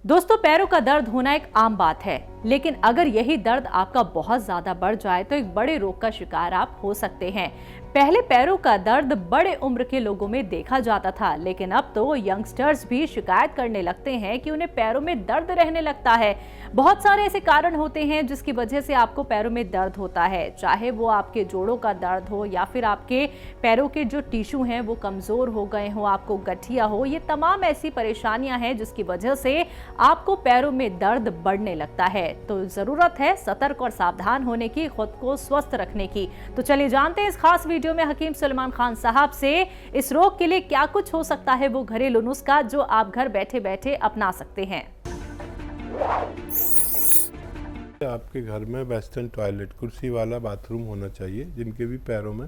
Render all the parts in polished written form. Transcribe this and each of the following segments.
दोस्तों, पैरों का दर्द होना एक आम बात है, लेकिन अगर यही दर्द आपका बहुत ज्यादा बढ़ जाए तो एक बड़े रोग का शिकार आप हो सकते हैं। पहले पैरों का दर्द बड़े उम्र के लोगों में देखा जाता था, लेकिन अब तो यंगस्टर्स भी शिकायत करने लगते हैं कि उन्हें पैरों में दर्द रहने लगता है। बहुत सारे ऐसे कारण होते हैं जिसकी वजह से आपको पैरों में दर्द होता है, चाहे वो आपके जोड़ों का दर्द हो या फिर आपके पैरों के जो टिश्यू हैं वो कमजोर हो गए हो, आपको गठिया हो। ये तमाम ऐसी परेशानियां हैं जिसकी वजह से आपको पैरों में दर्द बढ़ने लगता है। तो जरूरत है सतर्क और सावधान होने की, खुद को स्वस्थ रखने की। तो चलिए जानते हैं इस खास वीडियो में हकीम सुलेमान खान साहब से इस रोग के लिए क्या कुछ हो सकता है, वो घरेलू नुस्खा जो आप घर बैठे बैठे अपना सकते हैं। आपके घर में वेस्टर्न टॉयलेट, कुर्सी वाला बाथरूम होना चाहिए। जिनके भी पैरों में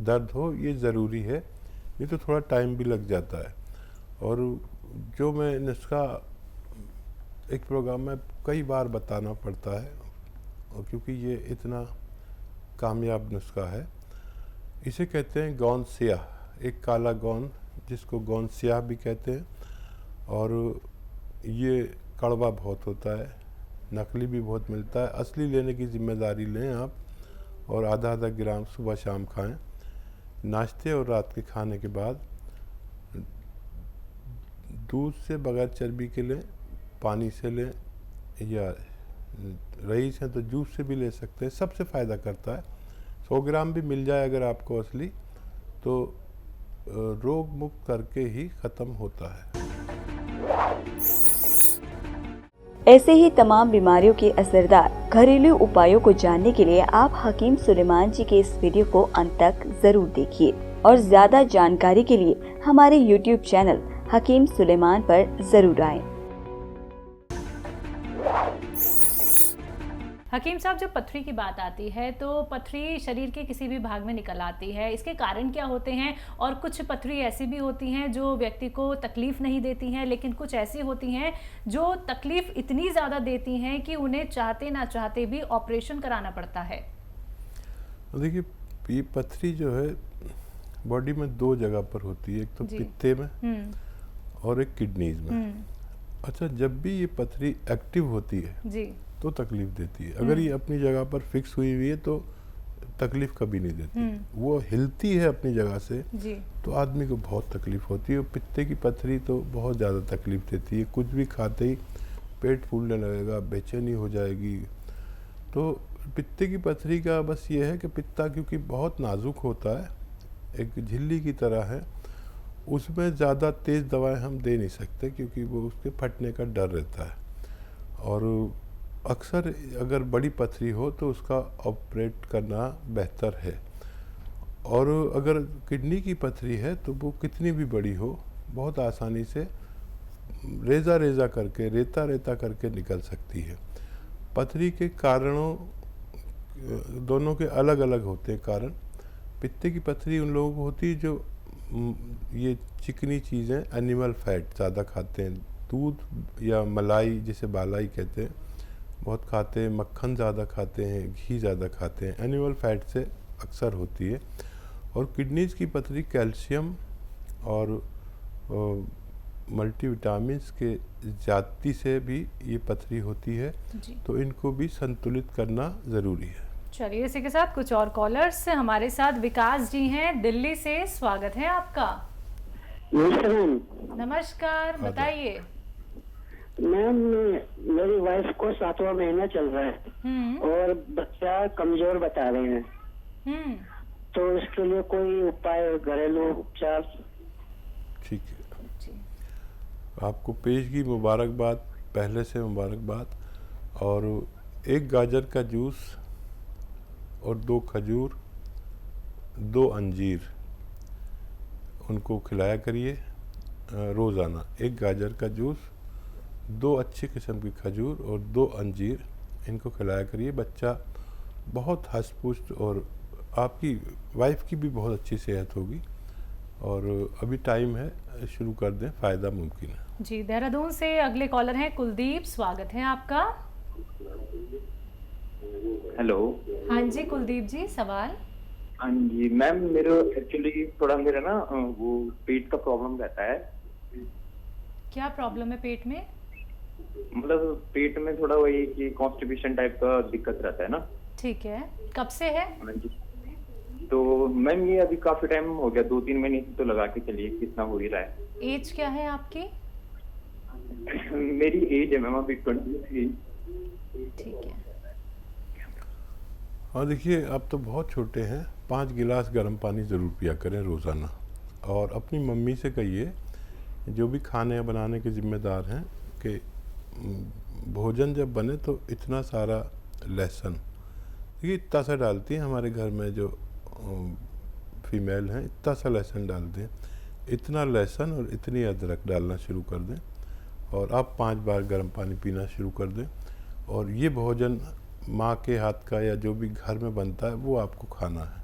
दर्द हो, ये ज़रूरी है। ये तो थोड़ा टाइम भी लग जाता है। और जो मैं नुस्खा एक प्रोग्राम में कई बार बताना पड़ता है, और क्योंकि ये इतना कामयाब नुस्खा है। इसे कहते हैं गोंद स्याह, एक काला गोंद जिसको गोंद स्याह भी कहते हैं। और ये कड़वा बहुत होता है, नकली भी बहुत मिलता है। असली लेने की जिम्मेदारी लें आप, और आधा आधा ग्राम सुबह शाम खाएं, नाश्ते और रात के खाने के बाद। दूध से बगैर चर्बी के लें, पानी से लें, या रईस है तो जूस से भी ले सकते हैं। सबसे फ़ायदा करता है। 100 ग्राम भी मिल जाए अगर आपको असली, तो रोग मुक्त करके ही ख़त्म होता है। ऐसे ही तमाम बीमारियों के असरदार घरेलू उपायों को जानने के लिए आप हकीम सुलेमान जी के इस वीडियो को अंत तक जरूर देखिए, और ज्यादा जानकारी के लिए हमारे YouTube चैनल हकीम सुलेमान पर जरूर आएं। हकीम साहब, जब पथरी की बात आती है तो पथरी शरीर के किसी भी भाग में निकल आती है, इसके कारण क्या होते हैं? और कुछ पथरी ऐसी भी होती हैं जो व्यक्ति को तकलीफ नहीं देती हैं, लेकिन कुछ ऐसी होती हैं जो तकलीफ इतनी ज़्यादा देती हैं कि उन्हें चाहते ना चाहते भी ऑपरेशन कराना पड़ता है। देखिए, ये पथरी जो है बॉडी में 2 जगह पर होती है, एक तो पित्ते में और एक किडनीज में। अच्छा, जब भी ये पथरी एक्टिव होती है जी, तो तकलीफ देती है। अगर ये अपनी जगह पर फिक्स हुई हुई है तो तकलीफ कभी नहीं देती। वो हिलती है अपनी जगह से जी, तो आदमी को बहुत तकलीफ होती है। और पित्ते की पथरी तो बहुत ज़्यादा तकलीफ देती है। कुछ भी खाते ही पेट फूलने लगेगा, बेचैनी हो जाएगी। तो पित्ते की पथरी का बस ये है कि पित्ता क्योंकि बहुत नाजुक होता है, एक झिल्ली की तरह है, उसमें ज़्यादा तेज़ दवाएं हम दे नहीं सकते, क्योंकि वो उसके फटने का डर रहता है। और अक्सर अगर बड़ी पथरी हो तो उसका ऑपरेट करना बेहतर है। और अगर किडनी की पथरी है तो वो कितनी भी बड़ी हो, बहुत आसानी से रेजा रेजा करके, रेता रेता करके निकल सकती है। पथरी के कारणों दोनों के अलग अलग होते हैं कारण। पित्ते की पथरी उन लोगों को होती है जो ये चिकनी चीज़ें, एनिमल फैट ज़्यादा खाते हैं, दूध या मलाई जिसे बालाई कहते हैं, बहुत खाते हैं, मक्खन ज़्यादा खाते हैं, घी ज़्यादा खाते हैं, एनिमल फैट से अक्सर होती है। और किडनीज की पथरी कैल्शियम और मल्टीविटामिन्स के ज़्यादती से भी ये पथरी होती है, तो इनको भी संतुलित करना ज़रूरी है। चलिए, इसी के साथ कुछ और कॉलर्स हमारे साथ। विकास जी हैं दिल्ली से, स्वागत है आपका। नमस्कार, बताइए। मैम, मेरी वाइफ को 7वां महीना चल रहा है और बच्चा कमजोर बता रहे हैं, तो इसके लिए कोई उपाय, घरेलू उपचार? ठीक है, आपको पेशगी मुबारकबाद, पहले से मुबारकबाद। और 1 गाजर का जूस और 2 खजूर, 2 अंजीर, उनको खिलाया करिए रोज़ाना। 1 गाजर का जूस, 2 अच्छी किस्म की खजूर और 2 अंजीर, इनको खिलाया करिए। बच्चा बहुत हष्ट-पुष्ट, और आपकी वाइफ की भी बहुत अच्छी सेहत होगी। और अभी टाइम है, शुरू कर दें, फ़ायदा मुमकिन है जी। देहरादून से अगले कॉलर हैं कुलदीप, स्वागत है आपका। हेलो। हाँ जी कुलदीप जी, सवाल। हाँ जी मैम, मेरे एक्चुअली थोड़ा मेरा ना वो पेट का प्रॉब्लम रहता है। क्या प्रॉब्लम है पेट में? मतलब पेट में थोड़ा वही कि कॉन्स्टिपेशन टाइप का दिक्कत रहता है ना। ठीक है, कब से है? हाँ जी। तो मैम ये अभी काफी टाइम हो गया, 2-3 महीने से तो लगा के चलिए कितना हो ही रहा है। एज क्या है आपकी? मेरी एज है मैम अभी 23। ठीक है। और देखिए आप तो बहुत छोटे हैं, 5 गिलास गर्म पानी ज़रूर पिया करें रोज़ाना। और अपनी मम्मी से कहिए, जो भी खाने बनाने के ज़िम्मेदार हैं, कि भोजन जब बने तो इतना सारा लहसुन, देखिए इतना सा डालती हैं हमारे घर में जो फीमेल हैं, इतना सा लहसुन डालते हैं, इतना लहसुन और इतनी अदरक डालना शुरू कर दें और आप 5 बार गर्म पानी पीना शुरू कर दें। और ये भोजन माँ के हाथ का या जो भी घर में बनता है वो आपको खाना है,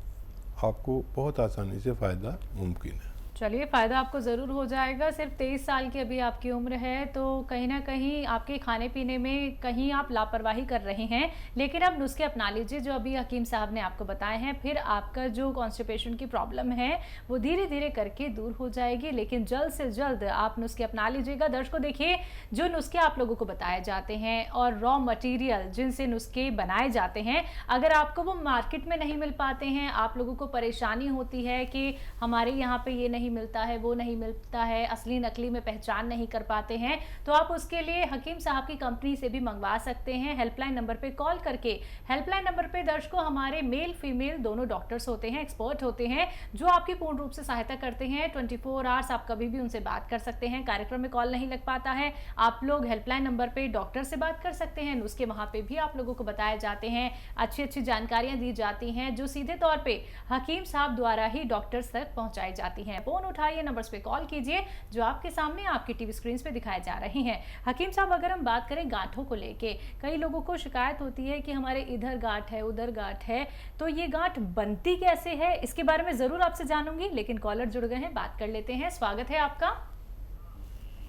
आपको बहुत आसानी से फ़ायदा मुमकिन है। चलिए, फ़ायदा आपको ज़रूर हो जाएगा। सिर्फ 23 साल की अभी आपकी उम्र है, तो कहीं ना कहीं आपके खाने पीने में कहीं आप लापरवाही कर रहे हैं, लेकिन अब नुस्खे अपना लीजिए जो अभी हकीम साहब ने आपको बताए हैं। फिर आपका जो कॉन्स्टिपेशन की प्रॉब्लम है वो धीरे धीरे करके दूर हो जाएगी, लेकिन जल्द से जल्द आप नुस्खे अपना लीजिएगा। दर्शकों देखिए, जो नुस्खे आप लोगों को बताए जाते हैं और रॉ मटीरियल जिनसे नुस्खे बनाए जाते हैं, अगर आपको वो मार्केट में नहीं मिल पाते हैं, आप लोगों को परेशानी होती है कि हमारे यहाँ पे ये नहीं मिलता है, वो नहीं मिलता है, असली नकली में पहचान नहीं कर पाते हैं, तो आप उसके लिए हकीम साहब की कंपनी से भी मंगवा सकते हैं। हेल्पलाइन नंबर पे कॉल करके, हेल्पलाइन नंबर पे दर्शकों हमारे मेल फीमेल दोनों डॉक्टर्स होते हैं, एक्सपर्ट होते हैं, जो आपकी पूर्ण रूप से सहायता करते हैं। 24 आवर्स आप कभी भी उनसे बात कर सकते हैं। कार्यक्रम में कॉल नहीं लग पाता है, आप लोग हेल्पलाइन नंबर पे डॉक्टर से बात कर सकते हैं। उसके वहां पे भी आप लोगों को बताए जाते हैं, अच्छी अच्छी जानकारियां दी जाती हैं, जो सीधे तौर पे हकीम साहब द्वारा ही डॉक्टर्स तक पहुंचाई जाती हैं। फोन उठाइए, नंबर्स पे कॉल कीजिए जो आपके सामने आपकी टीवी स्क्रीन पे दिखाए जा रहे हैं। हकीम साहब, अगर हम बात करें गांठों को लेके, कई लोगों को शिकायत होती है कि हमारे इधर गांठ है, उधर गांठ है, तो ये गांठ बनती कैसे है, इसके बारे में जरूर आपसे जानूंगी, लेकिन कॉलर जुड़ गए हैं, बात कर लेते हैं। स्वागत है आपका।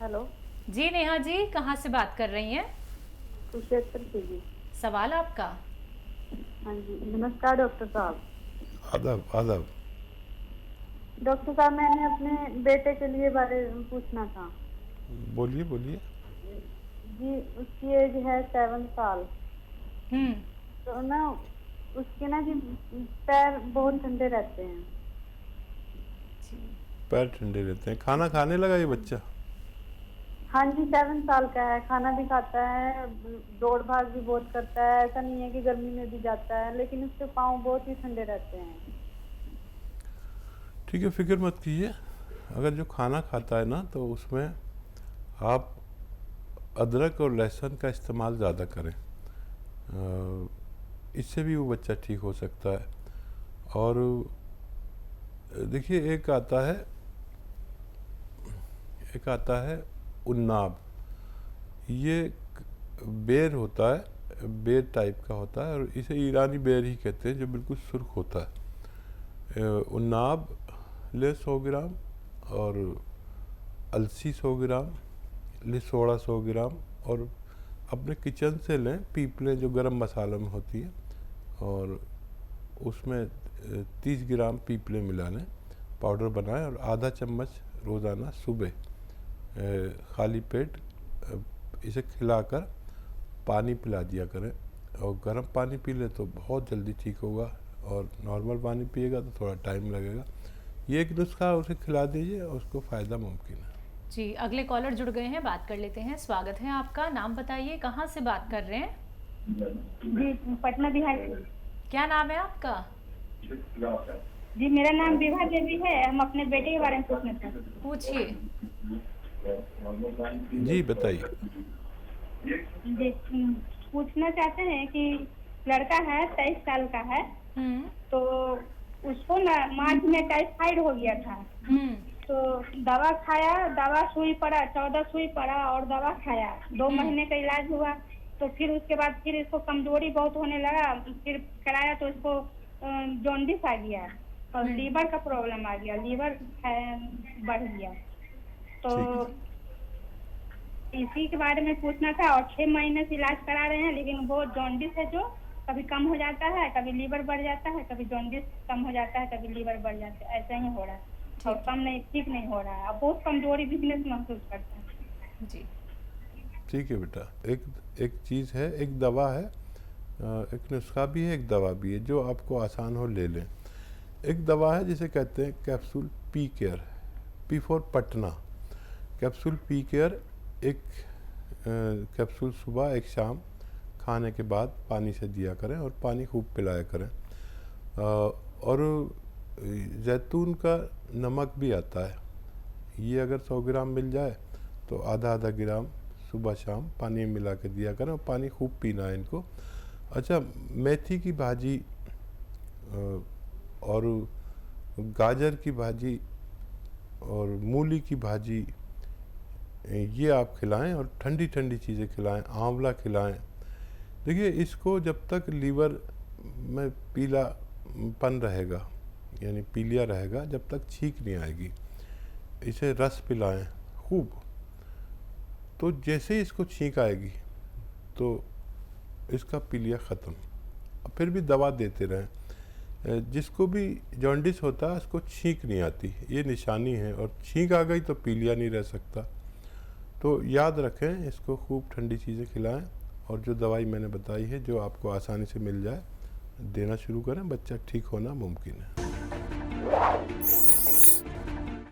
हेलो जी नेहा जी, कहाँ से बात कर रही हैं? कुरुक्षेत्र से जी। सवाल आपका? हाँ जी, नमस्कार डॉक्टर साहब। आदाब आदाब। डॉक्टर साहब, मैंने अपने बेटे के लिए बारे में पूछना था। बोलिए बोलिए। जी, उसकी एज है 7 साल। तो ना उसके ना जी पैर बहुत ठंडे रहते हैं। पैर ठंडे रहते हैं। खाना खाने लगा ये बच्चा? हाँ जी, 7 साल का है, खाना भी खाता है, दौड़ भाग भी बहुत करता है, ऐसा नहीं है कि गर्मी में भी जाता है, लेकिन उसके पाँव बहुत ही ठंडे रहते हैं। ठीक है, फिक्र मत कीजिए। अगर जो खाना खाता है ना, तो उसमें आप अदरक और लहसुन का इस्तेमाल ज़्यादा करें, इससे भी वो बच्चा ठीक हो सकता है। और देखिए, एक आता है उन्नाब, ये बेर होता है, बेर टाइप का होता है, और इसे ईरानी बेर ही कहते हैं, जो बिल्कुल सुर्ख होता है। उन्नाब ले 100 ग्राम, और अलसी 100 ग्राम, लिसोड़ा 100 ग्राम, और अपने किचन से लें पीपलें जो गरम मसाला में होती है, और उसमें 30 ग्राम पीपलें मिला लें, पाउडर बनाएं, और आधा चम्मच रोज़ाना सुबह खाली पेट इसे खिलाकर पानी पिला दिया करें। और गर्म पानी पी ले तो बहुत जल्दी ठीक होगा, और नॉर्मल पानी पिएगा तो थोड़ा टाइम लगेगा। ये एक नुस्खा उसे खिला दीजिए और उसको फ़ायदा मुमकिन है। जी, अगले कॉलर जुड़ गए हैं, बात कर लेते हैं। स्वागत है आपका, नाम बताइए, कहाँ से बात कर रहे हैं? जी, पटना बिहार से। क्या नाम है आपका? जी, मेरा नाम विभा देवी है। हम अपने बेटे के बारे में पूछना चाहते हैं। पूछिए। जी बताइए। जी, पूछना चाहते हैं कि लड़का है, 23 साल का है, तो उसको ना मार्च में टाइफाइड हो गया था। तो दवा खाया, दवा सुई पड़ा, 14 सुई पड़ा, और दवा खाया, 2 महीने का इलाज हुआ। तो फिर उसके बाद फिर इसको कमजोरी बहुत होने लगा, फिर कराया तो इसको जॉन्डिस आ गया, और लीवर का प्रॉब्लम आ गया, लीवर बढ़ गया। तो इसी के बारे में पूछना था। और 6 महीने से इलाज करा रहे हैं, लेकिन वो जॉन्डिस है जो कभी कम हो जाता है, कभी लीवर बढ़ जाता है, कभी जॉन्डिस कम हो जाता है, कभी लीवर बढ़ जाता है, ऐसा ही हो रहा है, और कम नहीं, ठीक नहीं हो रहा है। अब बहुत कमजोरी वीकनेस महसूस करता है। जी, ठीक है बेटा, एक चीज़ है, एक दवा है, एक नुस्खा भी है, एक दवा भी है, जो आपको आसान हो ले लें। एक दवा है जिसे कहते हैं capsule P care, P for Patna. Capsule P care, एक कैप्सूल सुबह एक शाम खाने के बाद पानी से दिया करें और पानी खूब पिलाया करें। और जैतून का नमक भी आता है, ये अगर 100 ग्राम मिल जाए तो आधा आधा ग्राम सुबह शाम पानी में मिला के दिया करें और पानी खूब पीना है इनको। अच्छा, मेथी की भाजी और गाजर की भाजी और मूली की भाजी, ये आप खिलाएं और ठंडी ठंडी चीज़ें खिलाएं, आंवला खिलाएं। देखिए, इसको जब तक लीवर में पीलापन रहेगा, यानी पीलिया रहेगा, जब तक छींक नहीं आएगी, इसे रस पिलाएं खूब। तो जैसे ही इसको छींक आएगी तो इसका पीलिया ख़त्म। फिर भी दवा देते रहें। जिसको भी जॉन्डिस होता है उसको छींक नहीं आती, ये निशानी है, और छींक आ गई तो पीलिया नहीं रह सकता। तो याद रखें, इसको खूब ठंडी चीज़ें खिलाएं और जो दवाई मैंने बताई है, जो आपको आसानी से मिल जाए, देना शुरू करें। बच्चा ठीक होना मुमकिन है।